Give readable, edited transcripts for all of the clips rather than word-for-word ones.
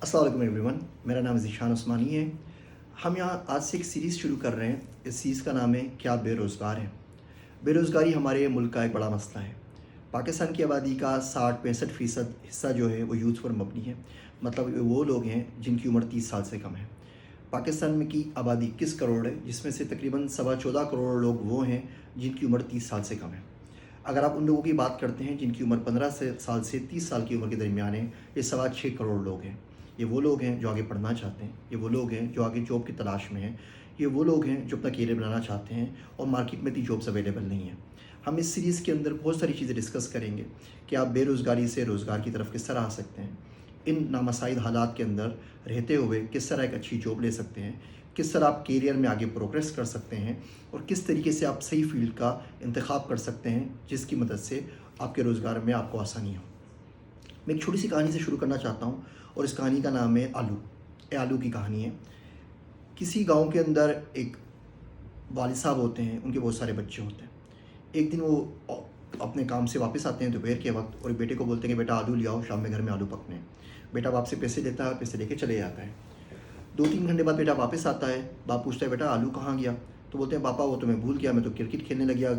अस्सलाम वालेकुम एवरीवन, मेरा नाम ज़ीशान उस्मानी है। हम यहाँ आज से एक सीरीज़ शुरू कर रहे हैं। इस सीरीज़ का नाम है क्या बेरोज़गार हैं। बेरोज़गारी हमारे मुल्क का एक बड़ा मसला है। पाकिस्तान की आबादी का 60-65% हिस्सा जो है वो यूथ पर मबनी है। मतलब वो लोग हैं जिनकी उम्र 30 साल से कम है। पाकिस्तान में की आबादी 21 करोड़ है, जिसमें से तकरीबन 14.25 करोड़ लोग वो हैं जिनकी उम्र 30 साल से कम है। अगर आप उन लोगों की बात करते हैं जिनकी उम्र 15 साल से 30 साल की उम्र के दरमियान है, ये 6.25 करोड़ लोग हैं। ये वो लोग हैं जो आगे पढ़ना चाहते हैं, ये वो लोग हैं जो आगे जॉब की तलाश में हैं, ये वो लोग हैं जो अपना करियर बनाना चाहते हैं और मार्केट में इतनी जॉब्स अवेलेबल नहीं हैं। हम इस सीरीज़ के अंदर बहुत सारी चीज़ें डिस्कस करेंगे कि आप बेरोज़गारी से रोज़गार की तरफ किस तरह आ सकते हैं, इन नामसाइद हालात के अंदर रहते हुए किस तरह एक अच्छी जॉब ले सकते हैं, किस तरह आप करियर में आगे प्रोग्रेस कर सकते हैं और किस तरीके से आप सही फील्ड का इंतखाब कर सकते हैं जिसकी मदद से आपके रोज़गार में आपको आसानी हो। मैं एक छोटी सी कहानी से शुरू करना चाहता हूँ और इस कहानी का नाम है आलू। ये आलू की कहानी है। किसी गांव के अंदर एक वालिद साहब होते हैं, उनके बहुत सारे बच्चे होते हैं। एक दिन वो अपने काम से वापस आते हैं दोपहर के वक्त और बेटे को बोलते हैं कि बेटा आलू ले आओ, शाम में घर में आलू पकने हैं। बेटा बाप से पैसे लेता है, पैसे लेके चले जाता है। 2-3 घंटे बाद बेटा वापस आता है। बाप पूछता है बेटा आलू कहाँ गया? तो बोलते हैं पापा वो तो मैं भूल गया, मैं तो क्रिकेट खेलने लग गया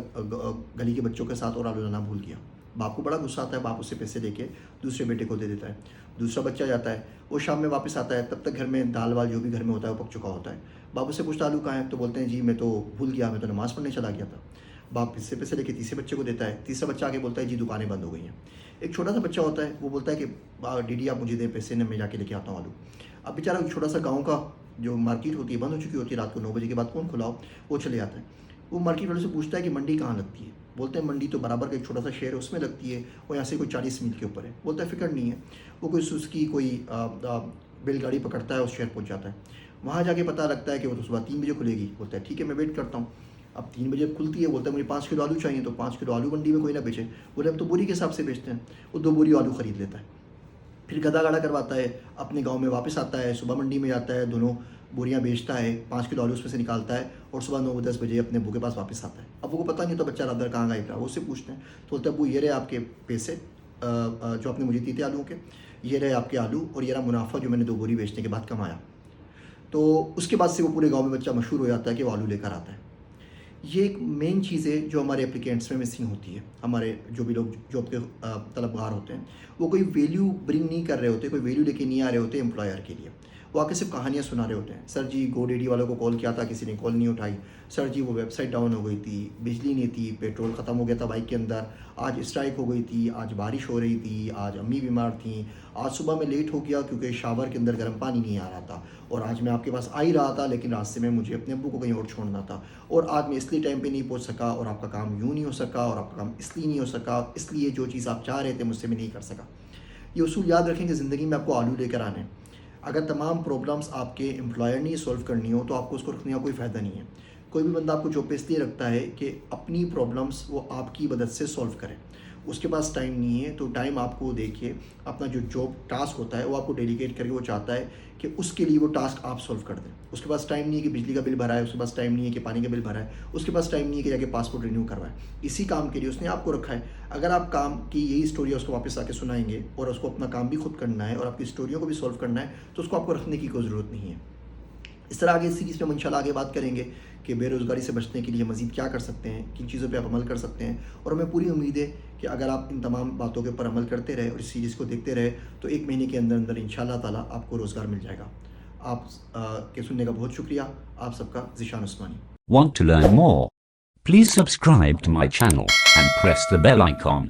गली के बच्चों के साथ और आलू लाना भूल गया। बाप को बड़ा गुस्सा आता है। बाप उससे पैसे लेके दूसरे बेटे को दे देता है। दूसरा बच्चा जाता है, वो शाम में वापस आता है, तब तक घर में दाल वाल जो भी घर में होता है वो पक चुका होता है। बाप उससे पूछता आलू कहाँ है? तो बोलते हैं जी मैं तो भूल गया, मैं तो नमाज़ पढ़ने चला गया था। बाप इससे पैसे लेके तीसरे बच्चे को देता है। तीसरा बच्चा आके बोलता है जी दुकानें बंद हो गई हैं। एक छोटा सा बच्चा होता है, वो बोलता है कि डीडी आप मुझे दें पैसे, न मैं जाके लेके आता हूँ आलू। अब बेचारा छोटा सा गाँव का जो मार्केट होती है बंद हो चुकी होती है, रात को 9 बजे के बाद कौन खुलाओ, वो चले जाता है। वो मार्केट वाले से पूछता है कि मंडी कहाँ लगती है? बोलते हैं मंडी तो बराबर का एक छोटा सा शहर है उसमें लगती है और यहाँ से कोई 40 मील के ऊपर है। बोलता है फिक्र नहीं है। वो कोई सुस्की कोई बैलगाड़ी पकड़ता है, उस शहर पहुँच जाता है। वहाँ जाके पता लगता है कि वो तो सुबह 3 बजे खुलेगी। बोलता है ठीक है मैं वेट करता हूँ। अब 3 बजे खुलती है, बोलता है मुझे 5 किलो आलू चाहिए, तो 5 किलो आलू मंडी में कोई ना बेचे। बोले अब तो बोरी के हिसाब से बेचते हैं। वो 2 बोरी आलू ख़रीद लेता है, फिर गधा गाड़ा करवाता है, अपने गांव में वापस आता है, सुबह मंडी में जाता है, दोनों बोरियां बेचता है, 5 किलो आलू उसमें से निकालता है और सुबह 9-10 बजे अपने अब्बू के पास वापस आता है। अब वो को पता नहीं तो बच्चा रात भर कहाँ गायब रहा, वो उससे पूछते हैं। तो बोलते अब्बू ये रहे आपके पैसे जो आपने मुझे दिए थे आलू के, ये रहे आपके आलू और ये रहा मुनाफा जो मैंने 2 बोरी बेचने के बाद कमाया। तो उसके बाद से वो पूरे गाँव में बच्चा मशहूर हो जाता है कि वो आलू लेकर आता है। ये एक मेन चीज़ है जो हमारे एप्लीकेंट्स में मिसिंग होती है। हमारे जो भी लोग जॉब के तलबगार होते हैं, वो कोई वैल्यू ब्रिंग नहीं कर रहे होते, कोई वैल्यू लेके नहीं आ रहे होते एम्प्लॉयर के लिए। वो आके सिर्फ कहानियाँ सुना रहे होते हैं। सर जी गोडेडी वालों को कॉल किया था, किसी ने कॉल नहीं उठाई। सर जी वो वेबसाइट डाउन हो गई थी, बिजली नहीं थी, पेट्रोल ख़त्म हो गया था बाइक के अंदर, आज स्ट्राइक हो गई थी, आज बारिश हो रही थी, आज अम्मी बीमार थी, आज सुबह मैं लेट हो गया क्योंकि शावर के अंदर गर्म पानी नहीं आ रहा था, और आज मैं आपके पास आ ही रहा था लेकिन रास्ते में मुझे अपने अब्बू को कहीं और छोड़ना था, और आज मैं इसलिए टाइम पे नहीं पहुंच सका, और आपका काम यूँ नहीं हो सका, और आपका काम इसलिए नहीं हो सका, इसलिए जो चीज़ आप चाह रहे थे मुझसे मैं नहीं कर सका। ये उसूल याद रखें कि ज़िंदगी में आपको आलू लेकर आने हैं। अगर तमाम प्रॉब्लम्स आपके एम्प्लॉयर ने सॉल्व करनी हो तो आपको उसको रखने का कोई फ़ायदा नहीं है। कोई भी बंदा आपको जॉब पे इसलिए रखता है कि अपनी प्रॉब्लम्स वो आपकी मदद से सॉल्व करें। उसके पास टाइम नहीं है, तो टाइम आपको देखिए अपना जो जॉब टास्क होता है वो आपको डेलीकेट करके वो चाहता है कि उसके लिए वो टास्क आप सॉल्व कर दें। उसके पास टाइम नहीं है कि बिजली का बिल भरा है, उसके पास टाइम नहीं है कि पानी का बिल भरा है, उसके पास टाइम नहीं है कि जाके पासपोर्ट रिन्यू करवाए। इसी काम के लिए उसने आपको रखा है। अगर आप काम की यही स्टोरी उसको वापस आके सुनाएंगे और उसको अपना काम भी खुद करना है और आपकी स्टोरियों को भी सॉल्व करना है, तो उसको आपको रखने की कोई ज़रूरत नहीं है। इस तरह आगे सीरीज़ में हम इंशाल्लाह आगे बात करेंगे कि बेरोज़गारी से बचने के लिए मज़ीद क्या कर सकते हैं, किन चीज़ों पे आप अमल कर सकते हैं। और हमें पूरी उम्मीद है कि अगर आप इन तमाम बातों के ऊपर अमल करते रहे और इस सीरीज़ को देखते रहे तो 1 महीने के अंदर अंदर इंशाल्लाह ताला आपको रोज़गार मिल जाएगा। आप के सुनने का बहुत शुक्रिया। आप सबका ज़ीशान उस्मानी। Want to learn more? Please subscribe to my channel and press the bell icon.